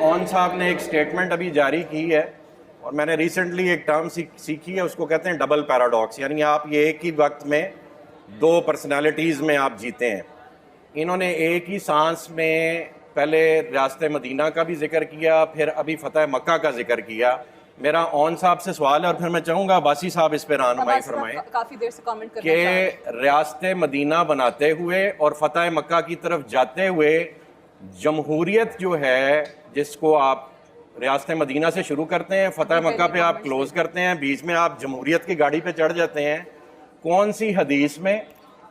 اون صاحب نے ایک سٹیٹمنٹ ابھی جاری کی ہے اور میں نے ریسنٹلی ایک ٹرم سیکھی ہے, اس کو کہتے ہیں ڈبل پیراڈاکس, یعنی آپ یہ ایک ہی وقت میں دو پرسنالٹیز میں آپ جیتے ہیں. انہوں نے ایک ہی سانس میں پہلے ریاست مدینہ کا بھی ذکر کیا, پھر ابھی فتح مکہ کا ذکر کیا. میرا اون صاحب سے سوال ہے اور پھر میں چاہوں گا عباسی صاحب اس پہ رہنمائی فرمائیں کافی دیر سے کامنٹ کرنا کہ ریاست مدینہ بناتے ہوئے اور فتح مکہ کی طرف جاتے ہوئے جمہوریت جو ہے, جس کو آپ ریاست مدینہ سے شروع کرتے ہیں, فتح مکہ پہ آپ کلوز کرتے ہیں, بیچ میں آپ جمہوریت کی گاڑی پہ چڑھ جاتے ہیں, کون سی حدیث میں,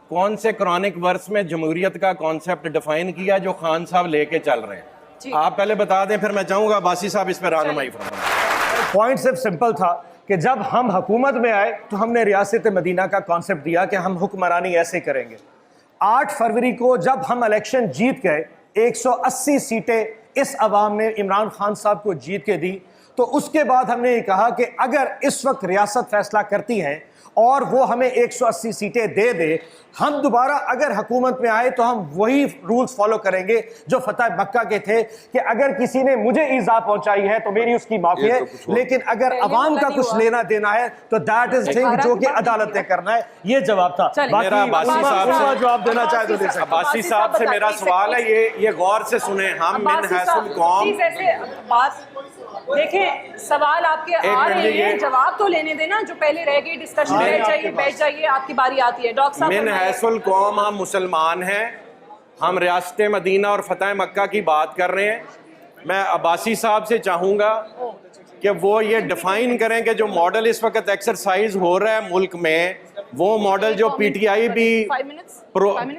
کون سے قرآنک ورس میں جمہوریت کا کانسیپٹ ڈیفائن کیا جو خان صاحب لے کے چل رہے ہیں؟ آپ پہلے بتا دیں, پھر میں چاہوں گا عباسی صاحب اس پہ رہنمائی فرمائیں. پوائنٹ صرف سمپل تھا کہ جب ہم حکومت میں آئے تو ہم نے ریاست مدینہ کا کانسیپٹ دیا کہ ہم حکمرانی ایسے کریں گے. 8 فروری کو جب ہم الیکشن جیت گئے, 180 سیٹیں اس عوام نے عمران خان صاحب کو جیت کے دی, تو اس کے بعد ہم نے یہ کہا کہ اگر اس وقت ریاست فیصلہ کرتی ہے اور وہ ہمیں 180 سیٹیں دے دے, ہم دوبارہ اگر حکومت میں آئے تو ہم وہی رولز فالو کریں گے جو فتح مکہ کے تھے, کہ اگر کسی نے مجھے ایذا پہنچائی ہے تو میری اس کی معافی ہے, لیکن اگر عوام کا کچھ لینا دینا ہے تو دیٹ از تھنگ جو کہ عدالت نے کرنا ہے. یہ جواب تھا. میرا عباسی صاحب سے جواب دینا چاہے تو دے سکتے. عباسی صاحب سے میرا سوال ہے, یہ غور سے سنیں, ہم من حیث القوم دیکھیں سوال آپ کے آ رہے ہیں, جواب تو لینے دینا, جو پہلے رہ گئی ڈسکشن بیٹھ جائیے, آپ کی باری آتی ہے. ڈاکٹر صاحب من حیث القوم ہم مسلمان ہیں, ہم ریاست مدینہ اور فتح مکہ کی بات کر رہے ہیں. میں عباسی صاحب سے چاہوں گا کہ وہ یہ ڈیفائن کریں کہ جو ماڈل اس وقت ایکسرسائز ہو رہا ہے ملک میں, وہ ماڈل جو پی ٹی آئی بھی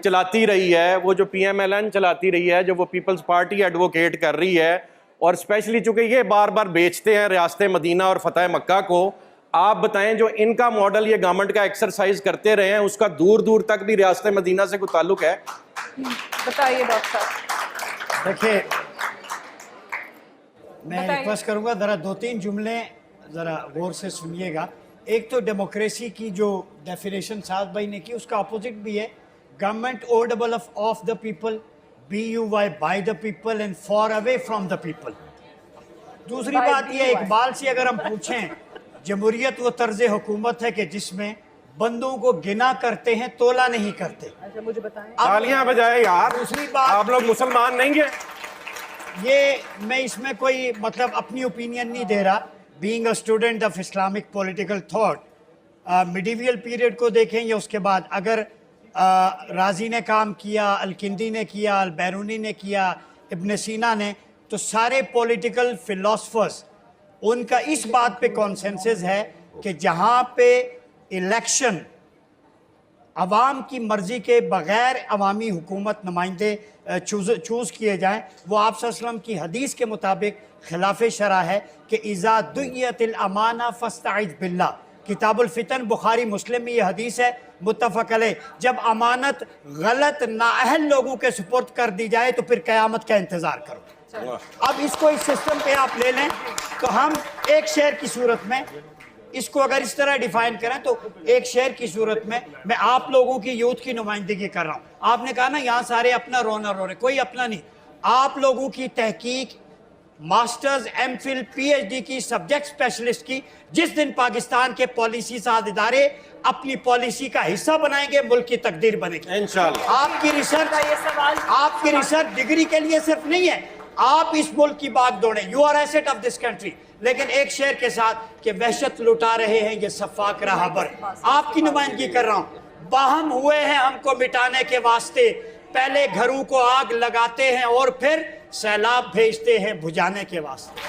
چلاتی رہی ہے, وہ جو پی ایم ایل این چلاتی رہی ہے, جو وہ پیپلز پارٹی ایڈوکیٹ کر رہی ہے, اور اسپیشلی چونکہ یہ بار بار بیچتے ہیں ریاست مدینہ اور فتح مکہ کو, آپ بتائیں جو ان کا ماڈل یہ گورنمنٹ کا ایکسرسائز کرتے رہے ہیں, اس کا دور دور تک بھی ریاست مدینہ سے کوئی تعلق ہے؟ بتائیے ڈاکٹر صاحب. دیکھیں میں ریکویسٹ کروں گا ذرا 2-3 جملے ذرا غور سے سنیے گا. ایک تو ڈیموکریسی کی جو ڈیفینیشن سعد بھائی نے کی, اس کا اپوزٹ بھی ہے, government audible of the people, BUY by the people and far away from the people. دوسری بات یہ, اقبال سے اگر ہم پوچھیں, جمہوریت وہ طرز حکومت ہے کہ جس میں بندوں کو گنا کرتے ہیں, تولا نہیں کرتے. مجھے بتائیں. تالیاں بجائے یار, دوسری بات, آپ لوگ مسلمان نہیں ہیں. یہ میں اس میں کوئی مطلب اپنی اوپینین نہیں دے رہا. Being a student of Islamic political thought, medieval period کو دیکھیں یا اس کے بعد, اگر رازی نے کام کیا, الکندی نے کیا, البیرونی نے کیا, ابن سینا نے, تو سارے پولیٹیکل فلاسفرز ان کا اس بات پہ کانسنسس ہے کہ جہاں پہ الیکشن عوام کی مرضی کے بغیر عوامی حکومت نمائندے چوز کیے جائیں, وہ آپ صلی اللہ علیہ وسلم کی حدیث کے مطابق خلاف شرع ہے کہ اذا دعیت الامانہ فاستعذ باللہ. کتاب الفتن بخاری مسلم میں یہ حدیث ہے متفق علیہ. جب امانت غلط نااہل لوگوں کے سپرد کر دی جائے تو پھر قیامت کا انتظار کرو. اب اس کو اس سسٹم پہ آپ لے لیں تو ہم ایک شہر کی صورت میں اس کو اگر اس طرح ڈیفائن کریں تو ایک شہر کی صورت میں میں آپ لوگوں کی یوتھ کی نمائندگی کر رہا ہوں. آپ نے کہا نا یہاں سارے اپنا رونا رو رہے, کوئی اپنا نہیں. آپ لوگوں کی تحقیق masters, M Phil, P H D کی, سبجیکٹ اسپیشلسٹ کی, جس دن پاکستان کے پالیسی ساز ادارے اپنی پالیسی کا حصہ بنائیں گے, ملک کی تقدیر بنے گی انشاءاللہ. آپ کی ریسرچ ڈگری کے لیے صرف نہیں ہے, آپ اس ملک کی باغ دوڑیں, you are asset of this country. لیکن ایک شعر کے ساتھ کہ وحشت لٹا رہے ہیں یہ صفاق رہبر, آپ کی نمائندگی کر رہا ہوں. باہم ہوئے ہیں ہم کو مٹانے کے واسطے, پہلے گھروں کو آگ لگاتے ہیں اور پھر سیلاب بھیجتے ہیں بجھانے کے واسطے.